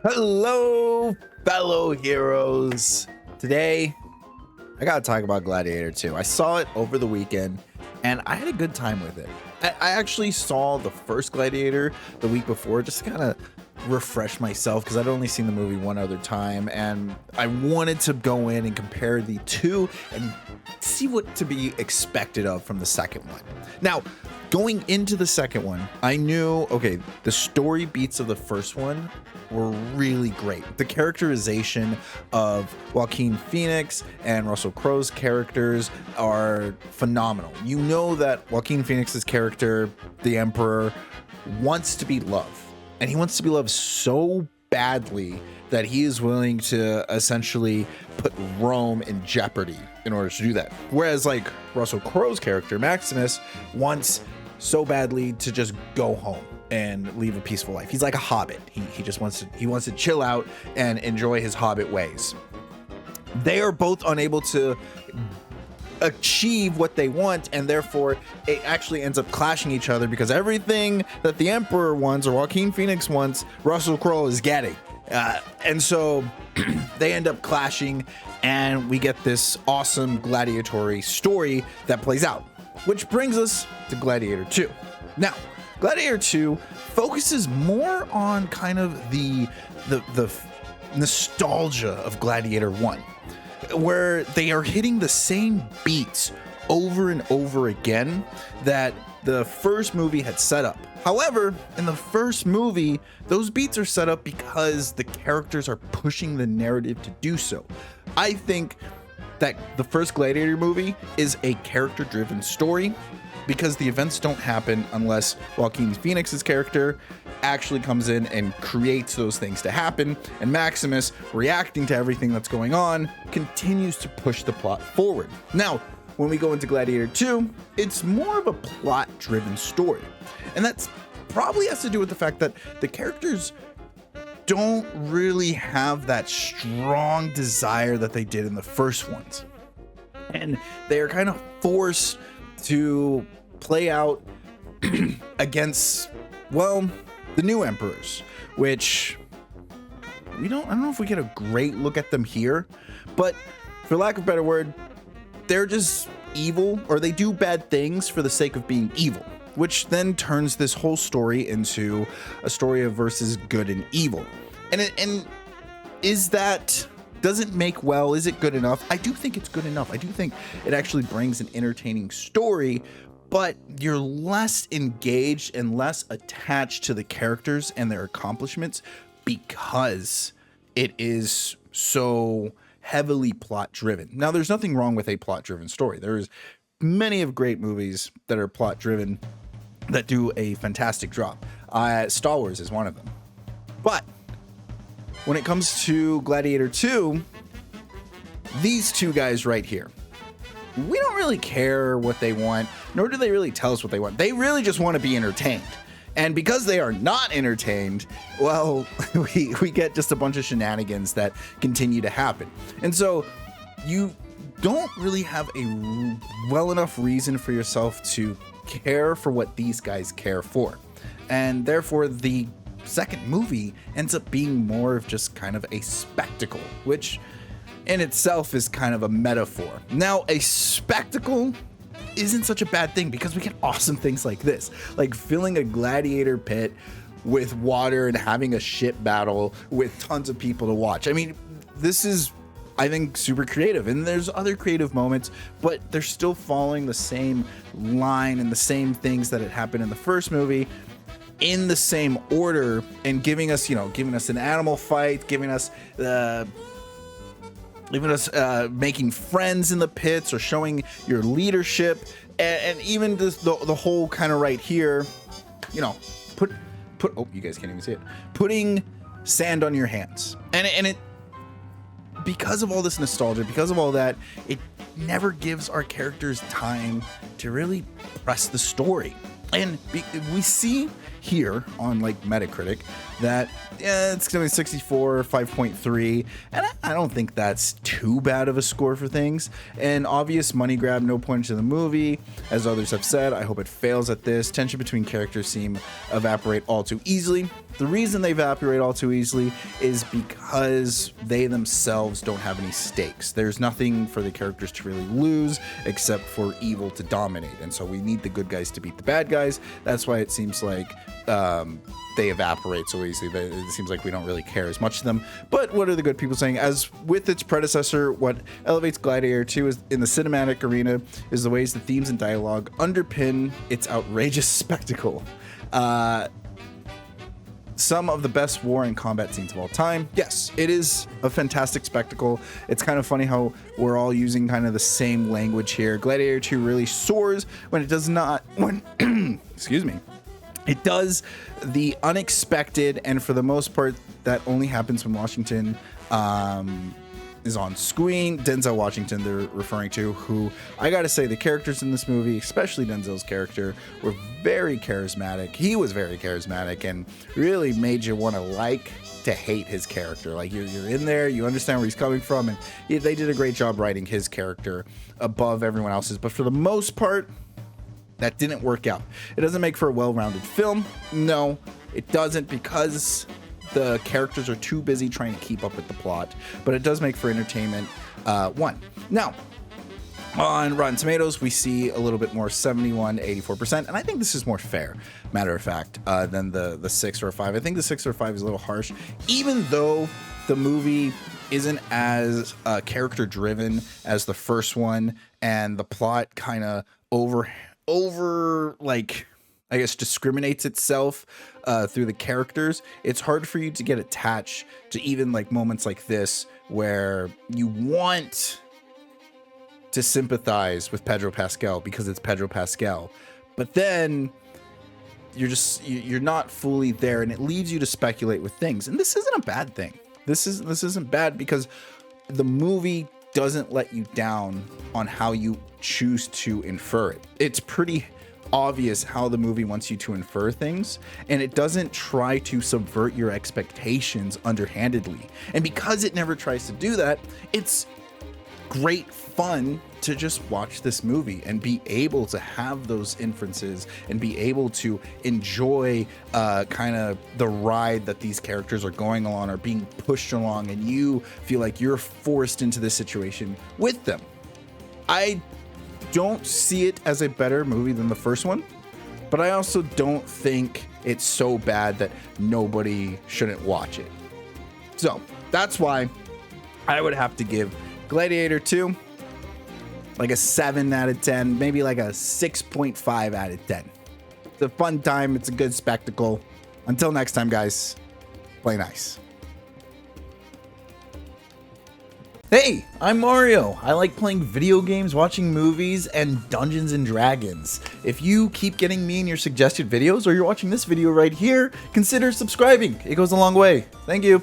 Hello, fellow heroes. Today, I gotta talk about Gladiator 2. I saw it over the weekend, and I had a good time with it. I actually saw the first Gladiator the week before, just to kind of refresh myself, because I'd only seen the movie one other time, and I wanted to go in and compare the two and see what to be expected of from the second one. Now, going into the second one, I knew, okay, the story beats of the first one were really great. The characterization of Joaquin Phoenix and Russell Crowe's characters are phenomenal. You know that Joaquin Phoenix's character, the Emperor, wants to be loved. And he wants to be loved so badly that he is willing to essentially put Rome in jeopardy in order to do that. Whereas like Russell Crowe's character, Maximus, wants so badly to just go home and leave a peaceful life. He's like a hobbit. He just wants to chill out and enjoy his hobbit ways. They are both unable to achieve what they want, and therefore it actually ends up clashing each other, because everything that the Emperor wants or Joaquin Phoenix wants, Russell Crowe is getting. And so they end up clashing, and we get this awesome gladiatory story that plays out, which brings us to Gladiator 2. Now, Gladiator 2 focuses more on kind of the nostalgia of Gladiator 1, where they are hitting the same beats over and over again that the first movie had set up. However, in the first movie, those beats are set up because the characters are pushing the narrative to do so. I think that the first Gladiator movie is a character-driven story, because the events don't happen unless Joaquin Phoenix's character actually comes in and creates those things to happen, and Maximus, reacting to everything that's going on, continues to push the plot forward. Now, when we go into Gladiator 2, it's more of a plot-driven story, and that's probably has to do with the fact that the characters don't really have that strong desire that they did in the first ones, and they are kind of forced to play out against, well, the new emperors, which I don't know if we get a great look at them here, but for lack of a better word, they're just evil, or they do bad things for the sake of being evil, which then turns this whole story into a story of versus good and evil. And is that, does it make well? Is it good enough? I do think it's good enough. I do think it actually brings an entertaining story, but you're less engaged and less attached to the characters and their accomplishments because it is so heavily plot driven. Now, there's nothing wrong with a plot driven story. There's many of great movies that are plot driven that do a fantastic job. Star Wars is one of them. But when it comes to Gladiator 2, these two guys right here, we don't really care what they want, nor do they really tell us what they want. They really just want to be entertained. And because they are not entertained, well, we get just a bunch of shenanigans that continue to happen. And so you don't really have a well enough reason for yourself to care for what these guys care for. And therefore, the second movie ends up being more of just kind of a spectacle, which in itself is kind of a metaphor. Now, a spectacle isn't such a bad thing, because we get awesome things like this, like filling a gladiator pit with water and having a ship battle with tons of people to watch. I mean, this is, I think, super creative, and there's other creative moments, but they're still following the same line and the same things that had happened in the first movie in the same order, and giving us an animal fight, giving us making friends in the pits, or showing your leadership, and even just the whole kind of right here, put oh, you guys can't even see it, putting sand on your hands, and it, because of all this nostalgia, because of all that, it never gives our characters time to really press the story. And we see here on like Metacritic that it's gonna be 64, 5.3, and I don't think that's too bad of a score for things. An obvious money grab, no point to the movie, as others have said. I hope it fails at this. Tension between characters seem evaporate all too easily. The reason they evaporate all too easily is because they themselves don't have any stakes. There's nothing for the characters to really lose except for evil to dominate, and so we need the good guys to beat the bad guys. That's why it seems like they evaporate so easily. It seems like we don't really care as much to them. But what are the good people saying? As with its predecessor, what elevates Gladiator 2 is in the cinematic arena is the ways the themes and dialogue underpin its outrageous spectacle. Some of the best war and combat scenes of all time. Yes, it is a fantastic spectacle. It's kind of funny how we're all using kind of the same language here. Gladiator 2 really soars when it does not, excuse me, it does the unexpected, and for the most part, that only happens when Washington is on screen. Denzel Washington, they're referring to, who I gotta say, the characters in this movie, especially Denzel's character, were very charismatic. He was very charismatic and really made you want to hate his character. Like you're in there, you understand where he's coming from, and they did a great job writing his character above everyone else's. But for the most part, that didn't work out. It doesn't make for a well-rounded film. No, it doesn't, because the characters are too busy trying to keep up with the plot, but it does make for entertainment. One. Now, on Rotten Tomatoes, we see a little bit more, 71, 84%, and I think this is more fair, matter of fact, than the 6 or 5. I think the 6 or 5 is a little harsh, even though the movie isn't as character-driven as the first one, and the plot kind of like, I guess, discriminates itself through the characters. It's hard for you to get attached to even like moments like this where you want to sympathize with Pedro Pascal because it's Pedro Pascal, but then you're not fully there, and it leads you to speculate with things. And this isn't a bad thing. This isn't bad, because the movie doesn't let you down on how you choose to infer it. It's pretty obvious how the movie wants you to infer things, and it doesn't try to subvert your expectations underhandedly. And because it never tries to do that, it's great fun to just watch this movie and be able to have those inferences and be able to enjoy kind of the ride that these characters are going along or being pushed along, and you feel like you're forced into this situation with them. I don't see it as a better movie than the first one, but I also don't think it's so bad that nobody shouldn't watch it. So that's why I would have to give Gladiator 2 like a 7 out of 10, maybe like a 6.5 out of 10. It's a fun time. It's a good spectacle. Until next time, guys, play nice. Hey, I'm Mario. I like playing video games, watching movies, and Dungeons and Dragons. If you keep getting me in your suggested videos, or you're watching this video right here, consider subscribing. It goes a long way. Thank you.